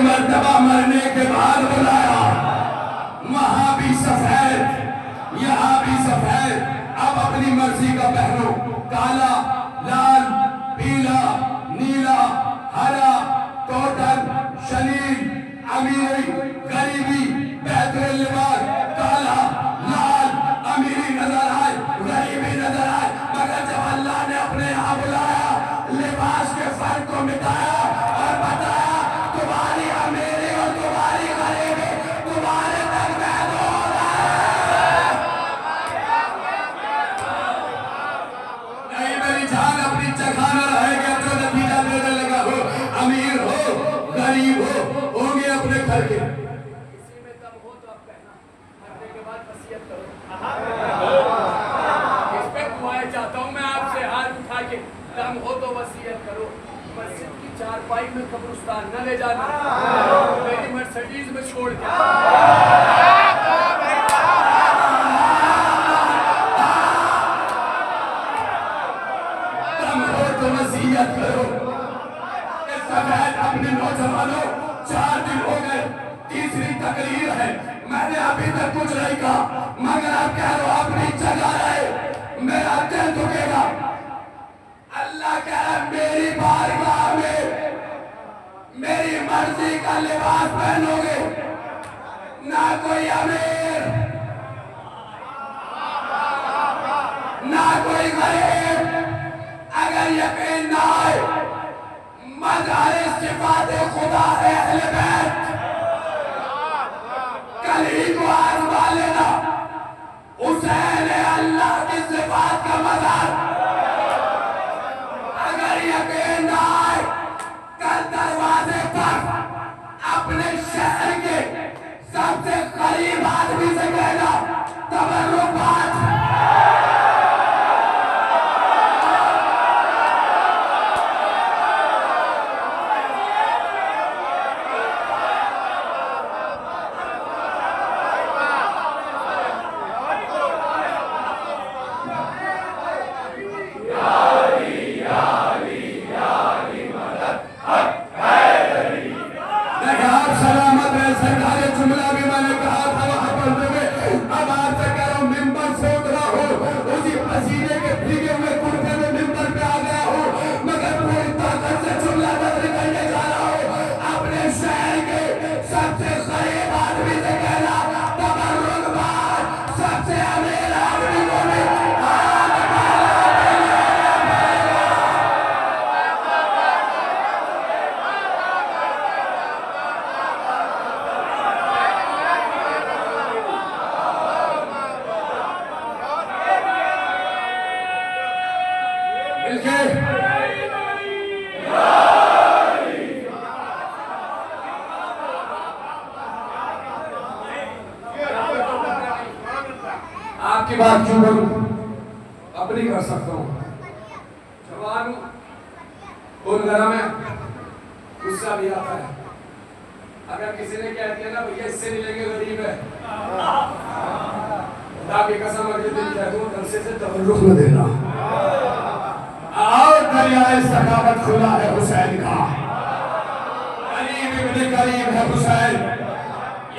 मर्तबा मरने के बाद बुलाया, वहां भी सफेद, यहाँ भी सफेद। अब अपनी मर्जी का पहनो, काला, लाल, पीला, नीला, हरा, कॉटन, शनील, अमीरी, गरीबी, बेहतरीन लिबास, काला, लाल, अमीरी नजर आए, गरीबी नजर आए, मगर जब अल्लाह ने अपने यहाँ बुलाया, लिबास के फर्क को मिटाया और बताया तुम्हारी अमीरी और तुम्हारी गरीबी तुम्हारे तक महदूद है। नहीं मेरी जान अपनी जगह न रहेगा, जो नतीजा देने लगा हो, अमीर हो गरीब हो, होंगे अपने घर के। किसी में दम हो तो अब कहना, मरने के बाद वसीयत करो। इस पे दुआएं चाहता हूँ मैं आपसे, हाथ उठा के, दम हो तो वसीयत करो। मस्जिद की चारपाई में कब्रिस्तान न ले जाना, मेरी मर्सिडीज में छोड़ के। दम हो तो वसीयत करो। अपने नौजवानों 4 दिन हो गए, तीसरी तकरीर है, मैंने अभी तक कुछ नहीं कहा, मगर आप कह रहे हो अपनी जगह रहे, मेरा दिल दुखेगा। अल्लाह कह रहा है मेरी बारगाह में मेरी मर्जी का लिबास पहनोगे, ना कोई अमीर ना कोई गरीब। अगर यकीन ना आए, मज़हर सिफ़ात खुदा है अहले बैत, कल ही को आज़मा लेना। हुसैन है अल्लाह की सिफ़ात का मज़हर। अगर यकीन ना आए, कल दरवाजे पर अपने शहर के सबसे करीब आदमी से कहना तबर्रुकात। सलामत रहे, सरकार जुमला भी मैंने कहा था वहां पढ़ते हुए, अब आपसे कह रहा हूं मिंबर से उतरा हो, उसी पसीने के भीगे हुए कुर्ते में मिंबर पे आ गया हो, मगर पूरी ताकत से जुमला बदल करने जा रहा हो। अपने शहर के सबसे गरीब आदमी से कहना तबर्रुकबाज, सबसे अमीर आदमी को भी आपकी बात क्यों करूं, अपनी कर सकता हूं। जवान खून गरम है, गुस्सा भी आता है। अगर किसी ने कह दिया ना भैया इससे नहीं लेंगे गरीब है, खुदा की कसम अगले दिन कह दूं नक्शे से तबर्रुक न देना। आओ दरियाए सखावत खुला है हुसैन का, करीब इब्ने करीब है हुसैन।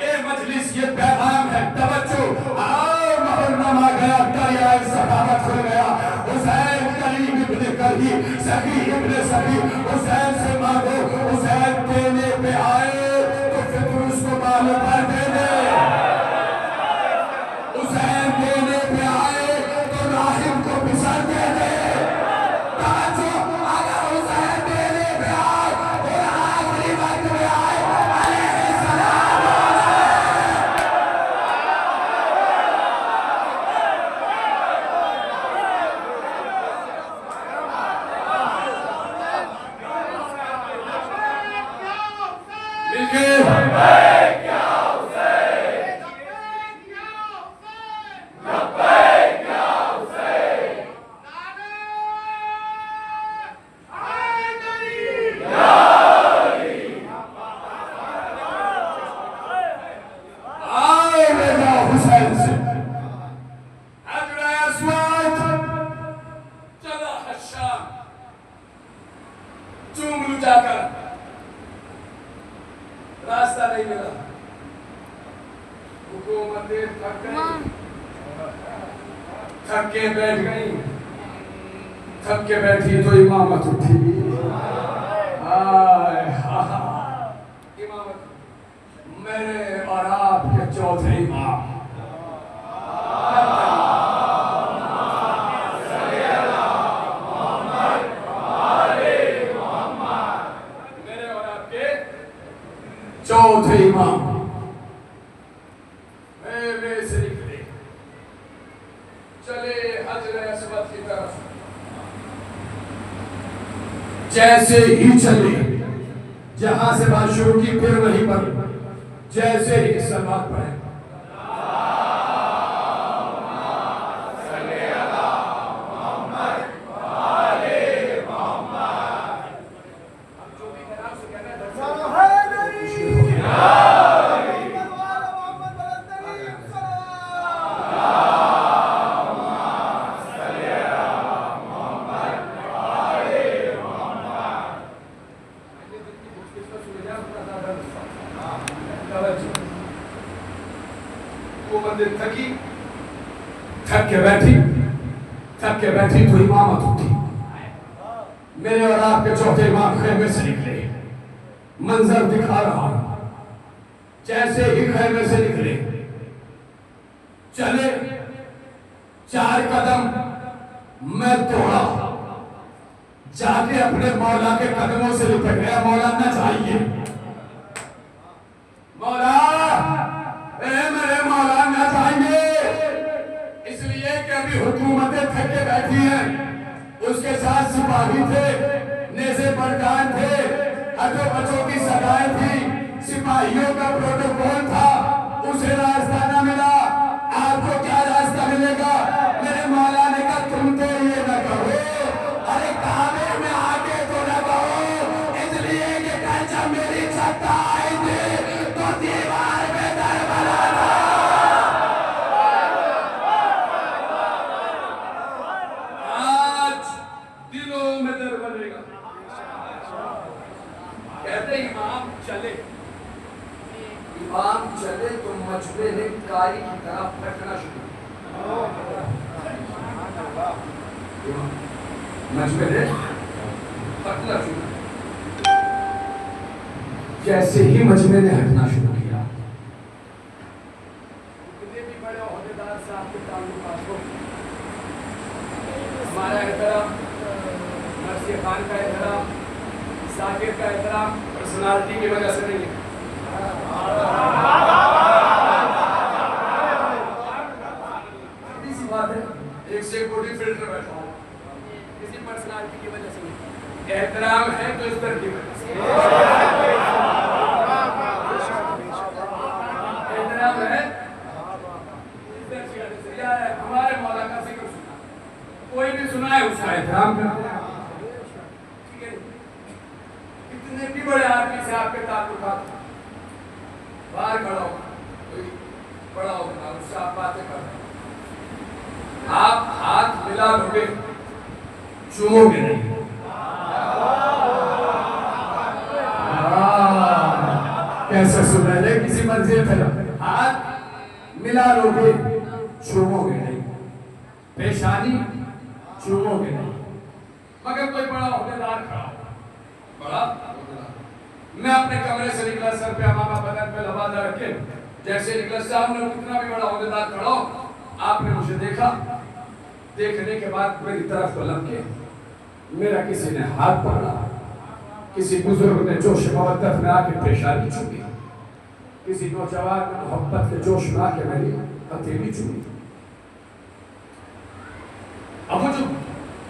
ये मजलिस ये पैगाम है, तवज्जो। आओ मुहर्रम आ गया, दरियाए सखावत खुल गया। हुसैन करीब इब्ने करीब, सखी इब्ने सखी, हुसैन से मांगो। हुसैन देने पे आए तो फिर उसको मालूम कर दे दे। हुसैन देने पे आए तो राहिब को बिसर दे दे। अगर हुसैन देने पे आए और आखिरी वक्त में आए अलैहिस्सलाम ही मिला। हुकूमतें थक के बैठ गई, थक के बैठी तो इमामत उठी। इमामत मेरे और आपके चौथे इमाम चौथे इमाम मेरे से निकले, चले हजर अस्वद की तरफ। जैसे ही चले, जहां से बात शुरू की फिर वहीं पर, जैसे ही सलात पढ़े थकी, थक के बैठी तो इमामत उठी। मेरे और आपके चौथे इमाम खैमे से निकले, मंजर दिखा रहा। जैसे ही खैमे से निकले, चले 4 कदम, मैं दौड़ा, जाके अपने मौला के कदमों से लिपट गया। मौला न चाहिए, मौला मेरे मौला न चाहिए, इसलिए कि अभी हुकूमतें थक के बैठी हैं। उसके साथ सिपाही थे, नेज़े बरदान थे, हजो बच्चों की सदाएं थी, सिपाहियों का प्रोटोकॉल था। उसे रास्ता न मिला, आपको क्या रास्ता मिलेगा? मेरे मौला ने कहा तुम तो ये न कहो, अरे काबे में आके तो न कहो, इसलिए कि कल जब मेरी छत आई थी तो दीवार में दर बना था। आज दिलों में दर बनेगा। कहते इमाम चले, इमाम चले तो मजबे ने कारी की तरह फटना शुरू, मजबे ने फटना शुरू। जैसे ही मजबे ने हटना शुरू किया, कितने भी बड़े ओहदेदार साहब के ताल्लुकात हो, हमारा एहतराम, मर्सी खान का एहतराम, साकिर का एहतराम पर्सनालिटी की वजह से नहीं है। सीधी बात है, एक से कोटी फिल्टर बैठा हूं, किसी पर्सनालिटी की वजह से नहीं। एहतराम है तो इस तरह की वजह से एहतराम है, इस तरह की वजह से। यार हमारे मौला का जिक्र सुना, कोई भी सुनाए उसका एहतराम करते हैं, ठीक है। इतने भी बड़े आदमी से आपके ताल्लुकात, बाहर खड़ा हो, कोई बड़ा होगा उससे आप बातें कर रहे, आप हाथ मिला लोगे, चूमोगे नहीं। कैसे सुन रहे, किसी मंजिल पे हाथ मिला लोगे, चूमोगे नहीं, पेशानी चूमोगे नहीं। मगर कोई बड़ा ओहदेदार खड़ा हो, बड़ा ओहदेदार, मैं अपने कमरे से निकला, सर पे अमामा, बदन पे लबादा रख के, जैसे निकला, सामने कितना भी बड़ा ओहदेदार खड़ा हो, आपने मुझे देखा, देखने के बाद मेरी तरफ को लपके मेरा किसी ने हाथ पकड़ा, किसी बुजुर्ग ने जोश मोहब्बत में आके पेशानी चूमी, किसी नौजवान ने मोहब्बत के जोश में आके मेरी हथेली चूमी। अब वो जो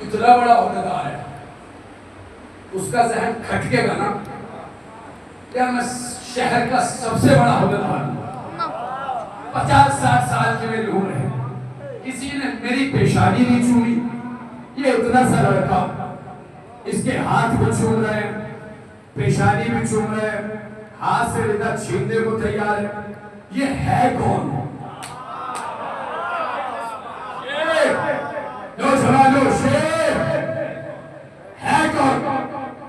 इतना बड़ा ओहदेदार है, उसका जहन खटकेगा ना, यार मैं शहर का सबसे बड़ा ओहदेदार हूं, 50-60 साल की मेरी उम्र है, किसी ने मेरी पेशानी नहीं चूमी। ये इतना सा लड़का, इसके हाथ भी चूम रहे हैं, पेशानी भी चूम रहे हैं, हाथ से रिदा छीनने को तैयार है। ये है कौन? नौजवानों, शेर है कौन?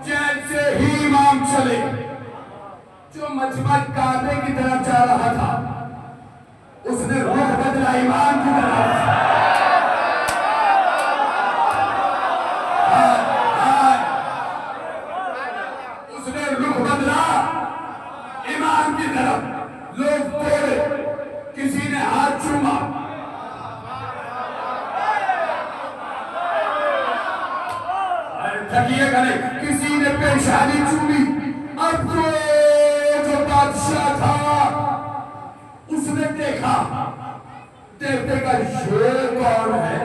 जैसे ही इमाम चले, जो जो मजमा काबे की तरफ जा रहा था, उसने रुख बदला ईमान की तरफ। उसने रुख बदला ईमान की तरफ। लोग बोले, किसी ने हाथ चूमा, ठगिएगा नहीं, किसी ने पेशानी चूमी। अब तो जो बादशाह था उसने देखा, देखते का ये कौन है?